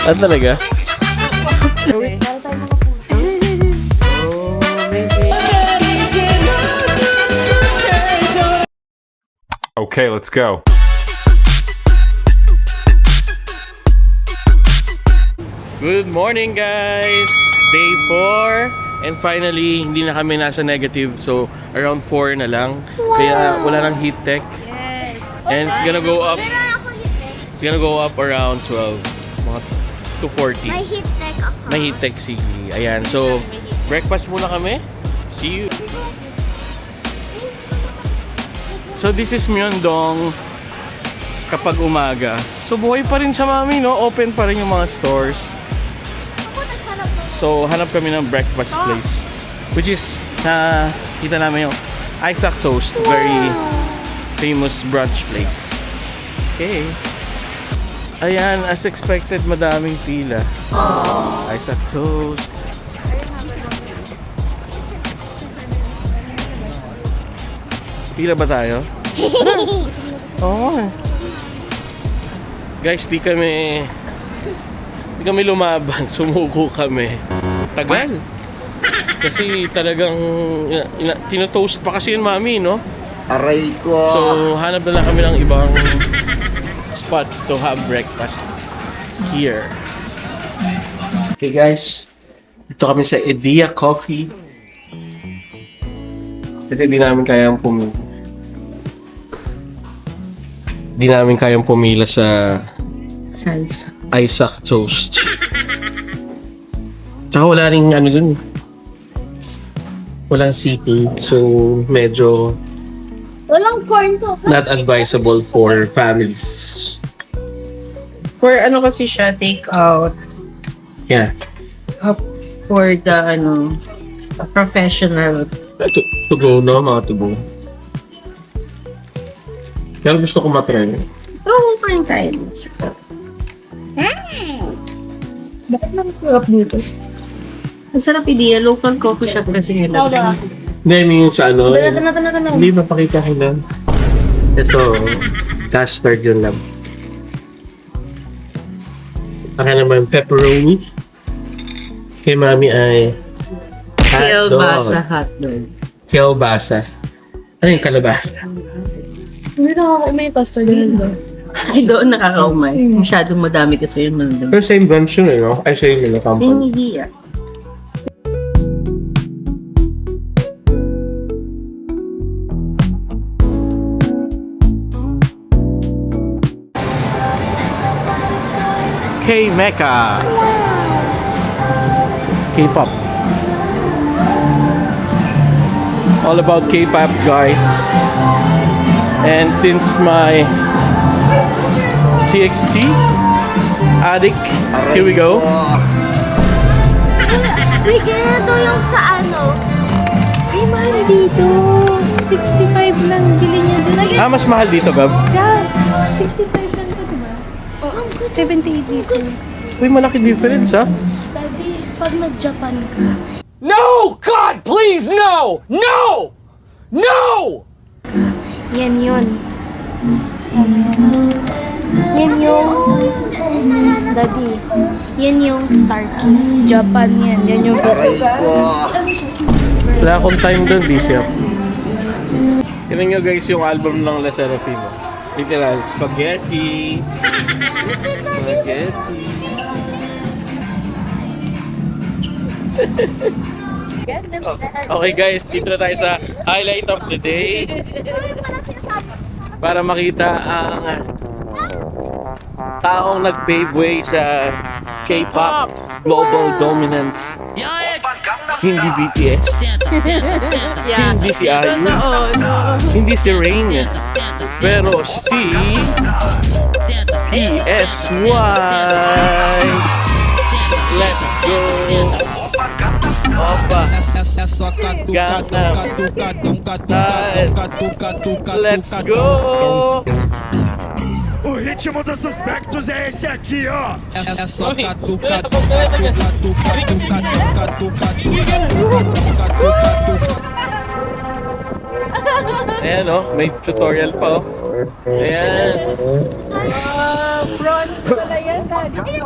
Ah, talaga? Okay, let's go. Good morning guys! Day 4 and finally hindi na kami nasa negative, so around 4 na lang. Kaya wala nang heat tech. Yes. And it's gonna go up. It's gonna go up around 12 mga to 40. May heat tech ako. May heat tech, sige. Ayan, so breakfast muna kami. See you. So this is Myeongdong kapag umaga. So buhay pa rin siya, mami, no? Open pa rin yung mga stores. So hanap kami ng breakfast place, which is kita namin yung Isaac Toast, very famous brunch place. Okay. Ayan, as expected, madaming pila. Isaac Toast. Pila ba tayo? Oo. Guys, di kami lumaban. Sumuko kami. Tagal. Kasi talagang tinotoast pa kasi yun, mami, no? Aray ko. So, hanap na lang kami ng ibang spot to have breakfast here. Okay, guys. Dito kami sa Edea Coffee. Kasi di namin kayang pumila. Di namin kayang pumila sa Isaac Toast. Tsaka wala rin ano dun. Walang seating. So, medyo Walang corn to. not advisable for families. For ano kasi siya, take out. Yeah. For the professional. To go, no? Mga to go. Pero gusto ko matry. Pero kung kain tayo. Bakit naman sarap dito? Ang sarap idea, local coffee shop kasi nila. Hindi, I mean sa ano. Tana. Hindi mapakita ko lang. Ito, custard yun lang. Akin naman pepperoni. Kay mami ay Kielbasa hotdog. Kielbasa. Ano yung kalabasa? Hindi nakakaumay yung custard nila. Ay, doon nakakaumay. Masyadong madami kasi yun nandun. Pero same branch yun eh, no? Ay, same yun na company. Hindi ah. K-Mecca. K-pop. All about K-pop, guys. And since my TXT addict, here we go. Uy, ganito yung sa ano. Ay, mahal dito. 65 lang. Dili niya dito. Ah, mas mahal dito, Gab. Yeah, 65 lang to, diba? Oo. 78 dito. Uy, malaki difference, ha? Daddy, pag nag-Japan ka, No! God, please, no! No! No! yan yun. Yan yung... Daddy, yan yung Starkiss. Japan yan. Yan yung Aray ko. Wala akong time doon, busy ako. Tignan nyo guys yung album ng La Serafino. Literal, spaghetti. Spaghetti. Okay guys, dito na tayo sa highlight of the day. Para makita ang taong nag-pave way sa K-pop global dominance. Hindi BTS. Hindi si IU. Hindi si Rain. Pero si PSY. Let's go. Opa. Gangnam Style. Let's go. O ritmo dos suspectos é esse aqui, ó. É só catuca, Ayan o, may tutorial pa o. Ayan. Bronze pala yan, Daddy.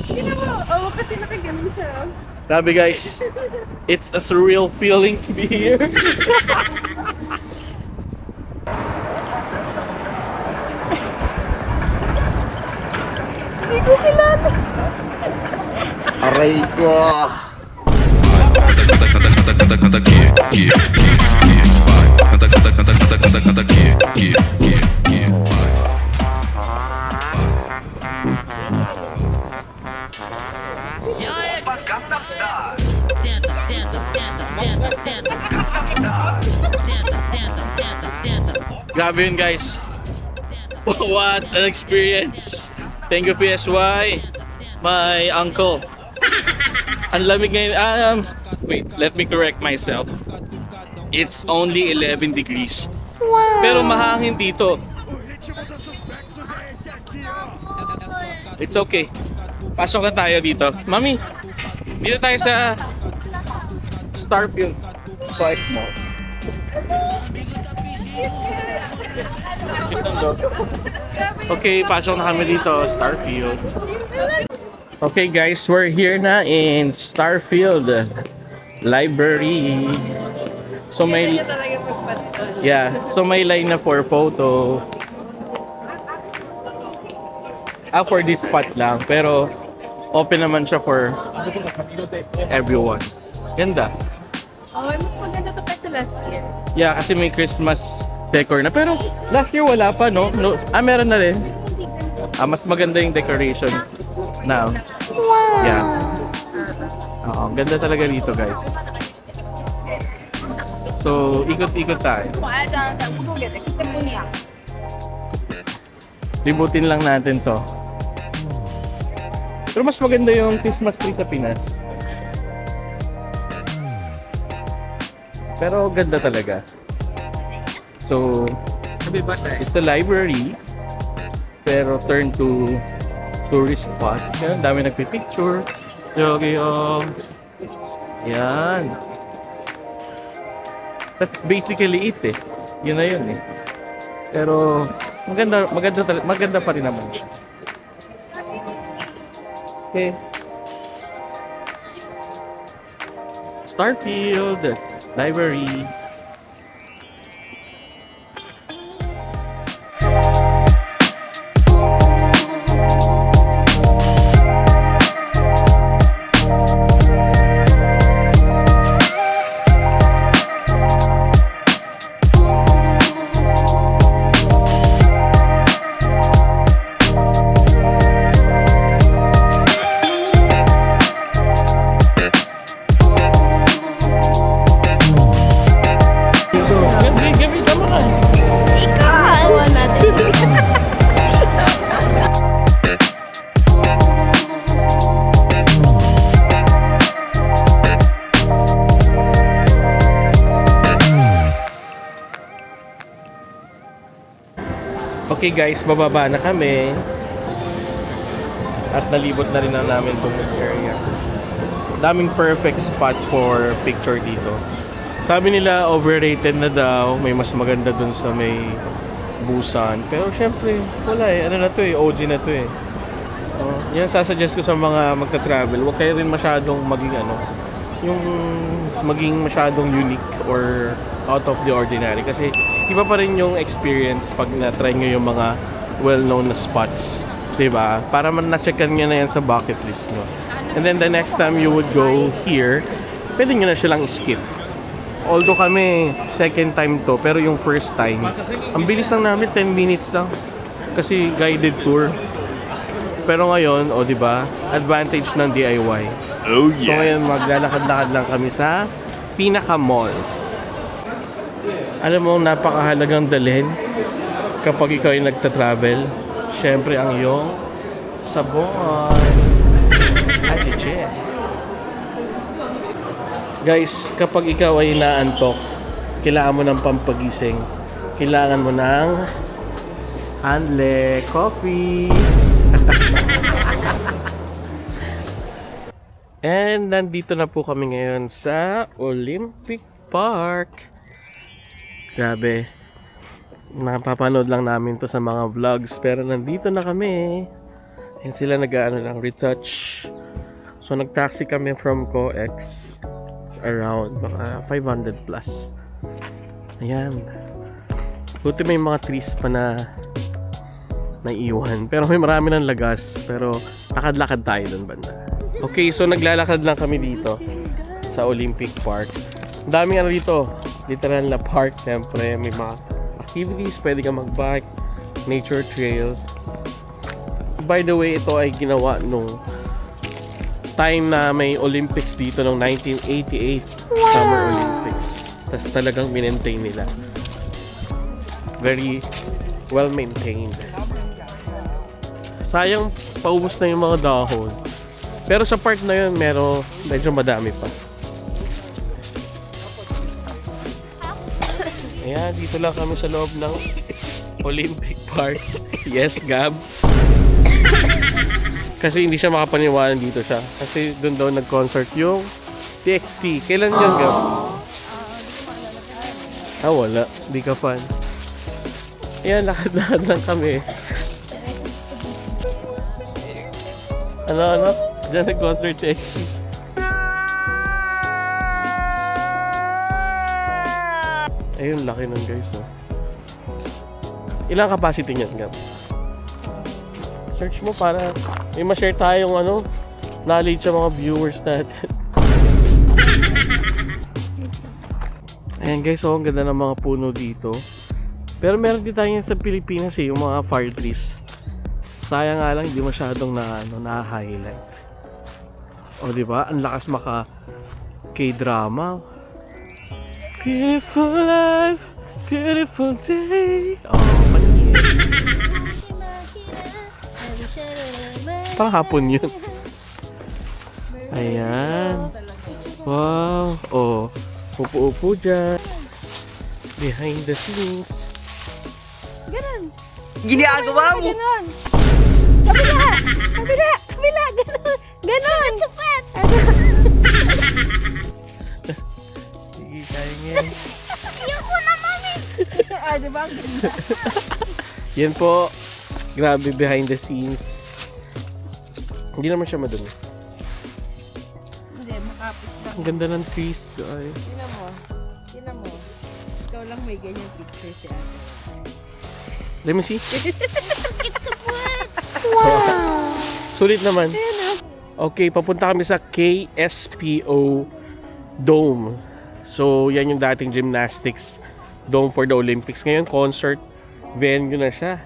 Oo, kasi nakaganon siya. Grabe guys, it's a surreal feeling to be here. Aray ko! Grabe yun guys. What an experience. Thank you PSY, my uncle. Ang lamig ngayon. Wait, let me correct myself. It's only 11 degrees. Pero mahangin dito. O ritmo do suspeito é esse aqui, ó. It's okay. Pasok na tayo dito. Mami, dito tayo sa Starfield. Quite small. Okay, pasok na kami dito, Starfield. Okay guys, we're here na in Starfield Library. So may so may line na for photo. For this spot lang, pero open naman siya for everyone. Ganda. Oh, mas maganda to kasi last year. Yeah, kasi may Christmas decor na. Pero last year wala pa, no? Meron na rin. Mas maganda yung decoration now. Yeah. Oo, ganda talaga dito, guys. So, ikot-ikot tayo. Libutin lang natin to. Pero mas maganda yung Christmas tree sa Pinas. Pero ganda talaga. So, it's a library, pero turn to tourist spot. Yan, dami nagpipicture. Yan. That's basically it eh. Yun na yun eh. Pero maganda pa rin naman siya. Okay. Starfield Library. Okay guys, bababa na kami. At nalibot na rin na namin itong area. Daming perfect spot for picture dito. Sabi nila overrated na daw. May mas maganda dun sa may Busan. Pero syempre, wala eh. Ano na to eh, OG na to eh. Yan sasuggest ko sa mga magta-travel. Huwag kayo rin masyadong maging yung maging masyadong unique or out of the ordinary. Kasi iba pa rin yung experience pag na-try nyo yung mga well-known na spots. Diba? Para man na-checkan nyo na yan sa bucket list nyo. And then the next time you would go here, pwede nyo na silang skip. Although kami, second time to, pero yung first time, ang bilis lang namin, 10 minutes lang. Kasi guided tour. Pero ngayon, diba, advantage ng DIY. Oh So ngayon, maglalakad-lakad lang kami sa pinaka-mall. Alam mo, napakahalagang dalhin kapag ikaw ay nagta-travel. Siyempre, ang iyong sabon. At guys, kapag ikaw ay naantok, kailangan mo ng pampagising. Kailangan mo ng Hanle Coffee. And nandito na po kami ngayon sa Olympic Park. Grabe. Napapanood lang namin to sa mga vlogs, pero nandito na kami. Yan sila nag-ano lang, retouch. So nag-taxi kami from COEX. Around mga 500 plus. Ayan. Buti may mga trees pa na naiiwan. Pero may marami ng lagas. Pero lakad-lakad tayo dun banda. Okay, so naglalakad lang kami dito sa Olympic Park. Ang daming ano dito. Literal na park. Siyempre, may mga activities. Pwede kang mag-bike. Nature trail. By the way, ito ay ginawa nung time na may Olympics dito noong 1988 Summer Olympics. Tapos talagang minentain nila. Very well maintained. Sayang paubos na yung mga dahon. Pero sa part na yun, medyo madami pa. Ayan, dito lang kami sa loob ng Olympic Park. Yes, Gab. Kasi hindi siya makapaniwalan dito siya. Kasi doon daw nag-concert yung TXT. Kailan yun, Gab? Wala. Di ka fan. Ayan, lakad-lakad lang kami. Ano? Diyan nag-concert TXT. Ayun, laki nun guys. Oh. Ilang capacity niyan, Gab? Search mo para may ma-share tayong knowledge sa mga viewers natin. Ayan guys, ang ganda ng mga puno dito. Pero meron din tayo sa Pilipinas yung mga fire trees. Sayang nga lang hindi masyadong na-highlight. O diba? Ang lakas maka K-drama. Beautiful life, beautiful day. Panis. Parang hapon yun. Ayan. Wow. Upo-upo dyan. Behind the scenes. Ganon. Ginagawa mo! Ganon. Kabila. Ganon. Ganon. Supet. Sige, kaya nga. Ayoko na, mami. Diba? Ang ganda. Yan po. Grabe behind the scenes. Hindi naman siya madumi. Hindi, makapit lang. Ang ganda ng trees, guys. Tingnan mo. Ikaw lang may ganyan picture si ate. Let me see. It's a puwet. Wow. Sulit naman. Okay, papunta kami sa KSPO Dome. So, yan yung dating gymnastics dome for the Olympics. Ngayon, concert venue na siya.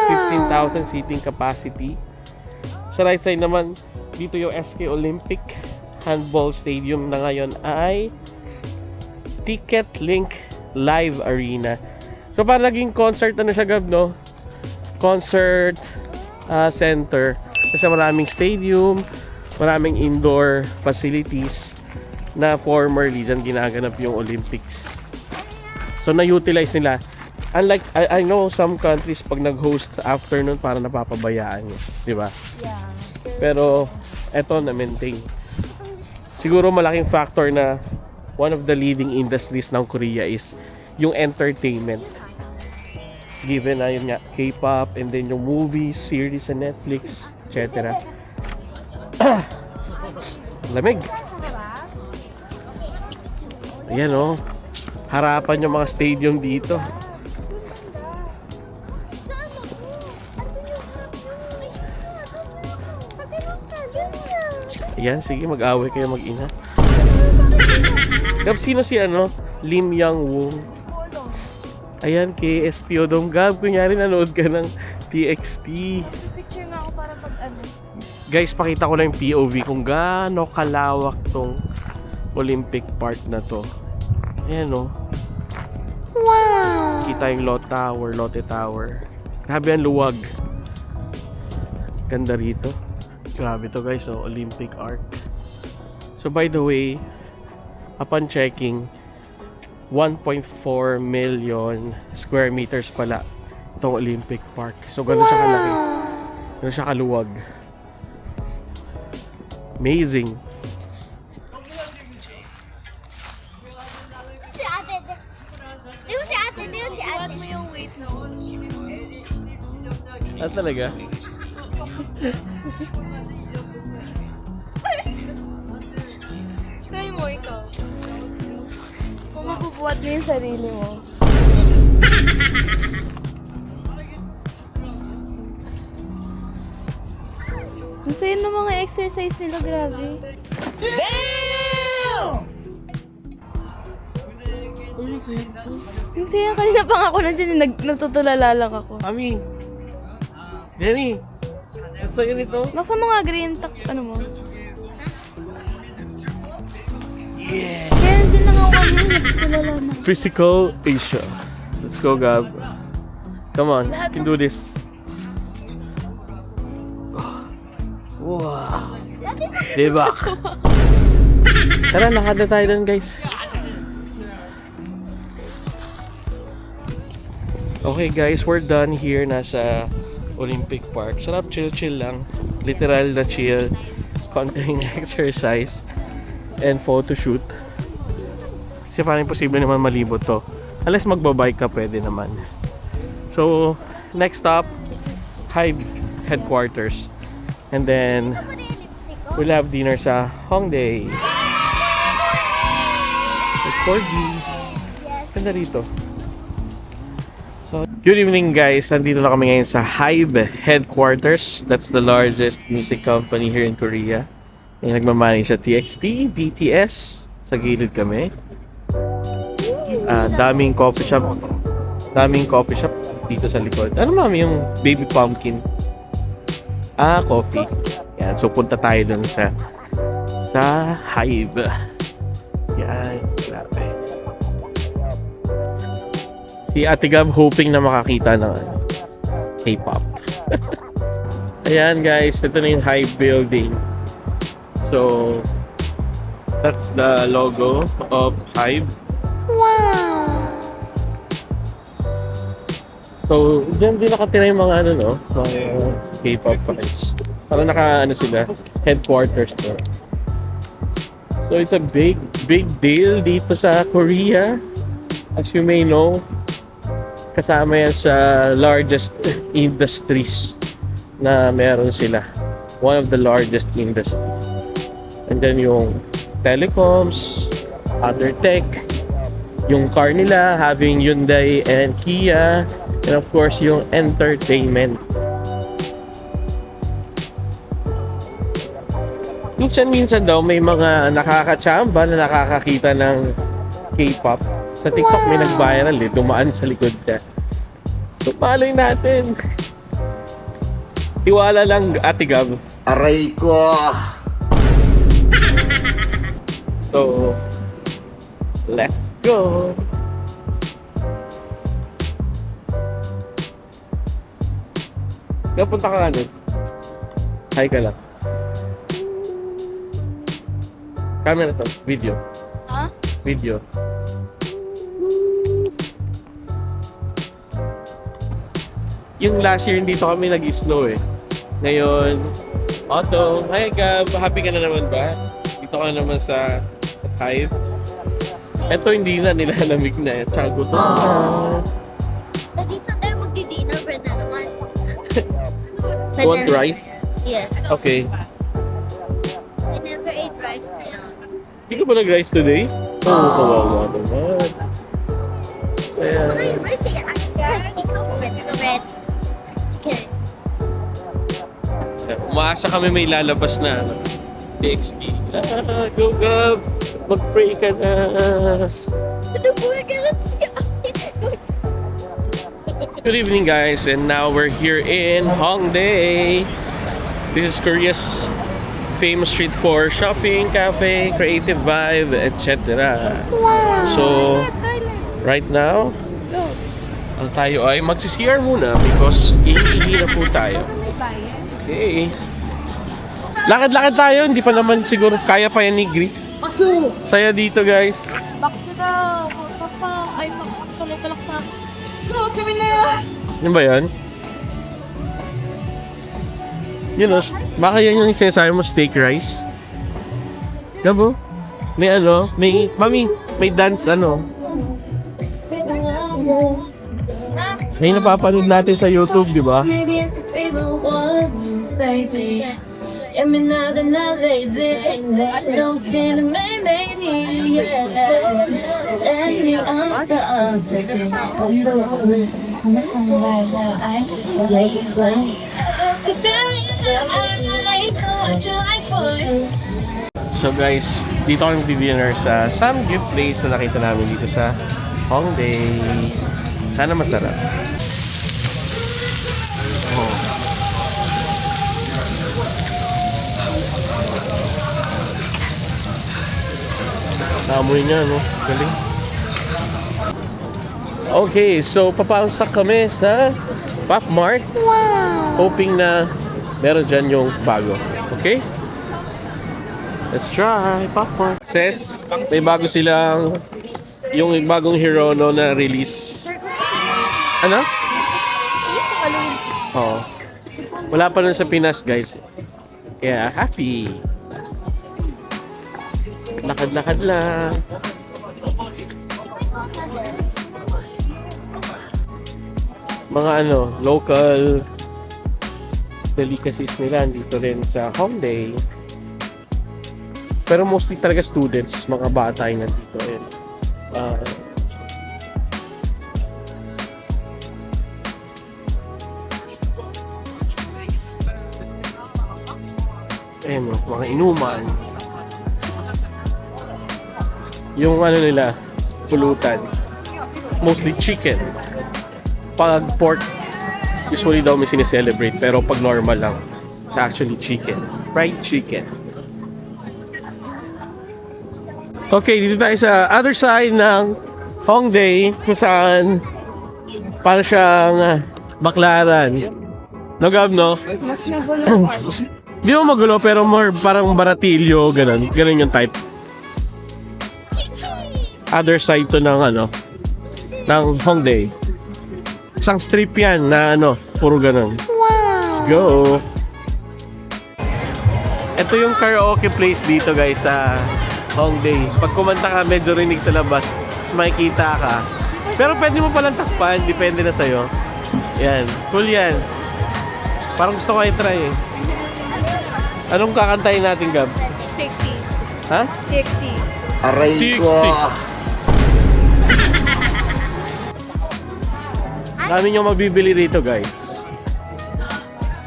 15,000 seating capacity. Sa right side naman, dito yung SK Olympic Handball Stadium na ngayon ay Ticket Link Live Arena. So para naging concert siya, Gab, no? Concert center. Kasi maraming stadium, maraming indoor facilities na formerly dyan ginaganap yung Olympics. So na-utilize nila. Unlike, I know some countries pag nag-host afternoon para napapabayaan nyo. Di ba? Yeah. Pero eto na-maintain. Siguro malaking factor na one of the leading industries ng Korea is yung entertainment. Given na yun nga, K-pop and then yung movies, series sa Netflix, etc. Lamig. Ayan o. Harapan yung mga stadium dito. Ayan, sige, mag-away kayo mag-ina. Gab, sino si Lim Yang Woo? Ayan, KSPO Dome. Gab, kunyari nanood ka ng TXT. Picture nga ako para pag Guys, pakita ko lang yung POV kung gaano kalawak tong Olympic Park na to. Ayan o. Wow! Kita yung Lotte Tower. Grabe ang luwag. Ganda rito. Grabe to guys, Olympic Arc. So by the way, upon checking, 1.4 million square meters pala itong Olympic Park. So gano'n siya kalaki. Gano'n siya kaluwag. Amazing. Si ate. Di si ate. Mo yung weight na. Talaga? Try mo ikaw. Kung mabubuhat mo yung sarili mo. Ang saya ng mga exercise nila, grabe. Uy, sa'yo ito. Ang saya, kanina pa nga ako nandiyan, natutulala lang ako. Mami. Jenny. Ang sa'yo nito. Baka mga green ano mo? Yeah. Kaya nandiyan lang ako kanina, natutulala na. Physical Asia. Let's go, Gab. Come on, you can do this. Wow. Diba? Tara, lakad na tayo dun, guys. Okay, guys, we're done here. Nasa Olympic Park. Sarap, chill-chill lang. Literal na chill. Konting exercise. And photo shoot. Kasi parang imposible naman malibot to. Unless magbabike ka, pwede naman. So, next stop, Hive headquarters. And then, we'll have dinner sa Hongdae. With Corgi. Ganda rito. So, good evening guys. Nandito na kami ngayon sa Hive headquarters. That's the largest music company here in Korea. Yung nagmamanage sa TXT, BTS. Sa gilid kami. Daming coffee shop. Daming coffee shop dito sa likod. Ano mami yung baby pumpkin? Coffee. Yan. So, punta tayo dun sa Hive. Yan. Grabe. Si Ate Gab hoping na makakita ng K-pop. Ayan guys. Ito na yung Hive building. So, that's the logo of Hive. So, dyan din nakatira yung mga mga K-pop fans. Parang sila, headquarters to. So, it's a big deal dito sa Korea. As you may know, kasama yan sa largest industries na meron sila. One of the largest industries. And then yung telecoms, other tech, yung car nila, having Hyundai and Kia, and of course, yung entertainment. Minsan daw may mga nakakachamba na nakakakita ng K-pop. Sa TikTok may nag-viral dumaan sa likod niya. So, malay natin. Tiwala lang, Ate Gab. Aray ko! So, let's go! Punta ka nga. Hi ka lang. Camera to. Video. Ha? Video. Yung last year, dito kami nag-snow eh. Ngayon, autumn. Hi Gab, happy ka na naman ba? Dito ka na naman sa Hive. Ito hindi na, nilalamig na eh. Tsaka gutom na. Daddy, saan tayo magdi-dinner? Bread na naman. Want rice? Yes. Okay. I never ate rice na yun. Hindi ka ba nag-rice today? Oo, kawawa naman. Saya. Ano yung rice eh? Ikaw, bread. Chicken. Umaasa kami may lalabas na TXT. Go Gab! Mag-pray ka na! Ano po yung galat siya? Good evening guys, and now we're here in Hongdae. This is Korea's famous street for shopping, cafe, creative vibe, etc. So, right now, tayo ay magsi-CR muna because iihi na po tayo. Okay. Lakad-lakad tayo, hindi pa naman siguro kaya pa yan ni Gri. Bakso! Saya dito guys. Bakso daw! Papa! Ay, makakatuloy-talak na. So, sabi na! Ano ba yan? Yun o, baka yan yung sinasabi mo steak rice. Gabo? May mami, may dance May napapanood natin sa YouTube, di ba? Maybe the one, baby. they did. Don't seem to make me, yeah. Tell you I'm so touching. Right now, I just like it like. You feel I like what you like, boy. So guys, dito kami dinner sa some gift place na nakita namin dito sa Hongdae. Sana masarap. Oh. Naamoy niya, no? Galing. Okay, so papasok kami sa Pop Mart. Hoping na meron dyan yung bago. Okay? Let's try Pop Mart. Sis, may bago silang yung bagong Hirono na release. Ano? Oo. Wala pa nun sa Pinas, guys. Kaya happy. Lakad-lakad lang. Mga local delicacies nila dito rin sa Hongdae. Pero mostly talaga students, mga bata yung nandito. Mga inuman. Yung nila, pulutan. Mostly chicken. Pag pork, usually daw may sineselebrate. Pero pag normal lang, it's actually chicken. Fried chicken. Okay, dito tayo sa other side ng Hongdae kung saan para siyang baklaran. No, Gab, no? Mas magulo. Di mo magulo pero more parang baratilyo, ganun. Ganun yung type. Other side to ng ng Hongdae. Isang strip yan na puro ganun. Let's go! Ito yung karaoke place dito guys sa Hongdae. Pag kumanta ka, medyo rinig sa labas. Makikita ka. Pero pwede mo palang takpan. Depende na sa'yo. Yan. Cool yan. Parang gusto ko i-try eh. Anong kakantayin natin, Gab? TXT. Ha? TXT. TXT. Dami nyo mabibili rito, guys.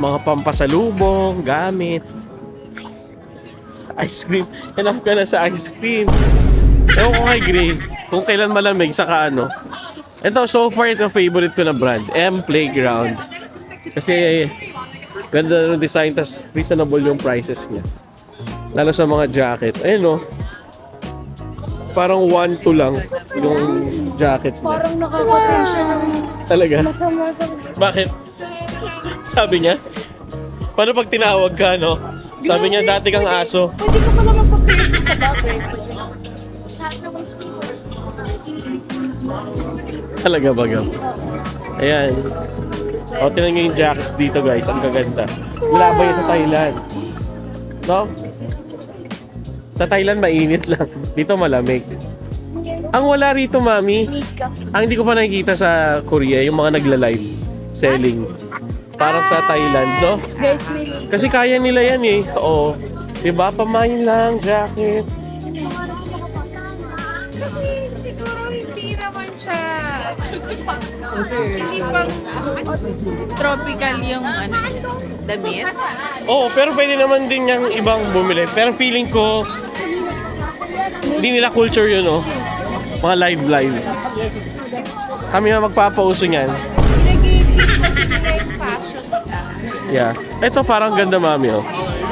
Mga pampasalubong, gamit. Ice cream. Enough ka na sa ice cream. Ewan ko kay Gray. Kung kailan malamig, saka Ito, so far, ito favorite ko na brand. M Playground. Kasi, ganda ng design, tas reasonable yung prices niya. Lalo sa mga jacket. Ayun, parang 1-2 lang yung jacket niya. Parang nakakasensya ng Talaga? masama sa... Bakit? Sabi niya? Paano pag tinawag ka, Sabi niya, dati kang aso. Pwede ka pala magpa-piercing sa bagay. Talaga ba, Gab? Ayan. O, tinan nyo yung jackets dito, guys. Ang gaganda. Wala ba yun sa Thailand? No? Sa Thailand, mainit lang. Dito, malamig. Ang wala rito, mami, ang hindi ko pa nakikita sa Korea, yung mga nagla-live selling. Parang sa Thailand, no? Guys, may... Kasi kaya nila yan eh. Oo. Diba? Pamain lang, jacket. Siguro hindi naman siya... Hindi pang tropical yung damit. Oo, pero pwede naman din yung ibang bumili. Pero feeling ko, hindi nila culture yun, Mga live. Kami na magpapauso niyan. Nag-i-fit kasi nila yung fashion. Yeah. Ito parang ganda, mami,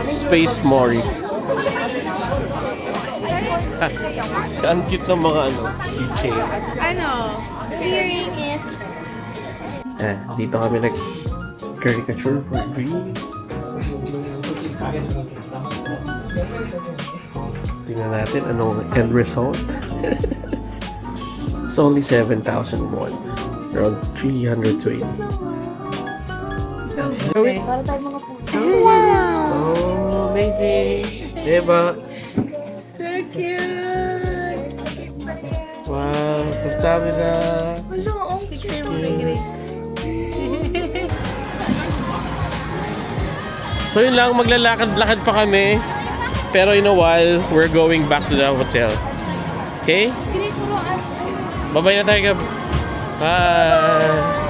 Space Morris. Ang cute ng mga keychain. Earring is... Dito kami nag-caricature for Greece. Tingnan natin anong end result. It's only 7,000 won. Around 320. Para tayo mga puso. Oh, amazing! Diba? So cute! Wow, sabi na. Wala, picture mo kay So yun lang, maglalakad-lakad pa kami. pero in a while, we're going back to the hotel. Okay? Bye-bye na tayo, Gab. Bye!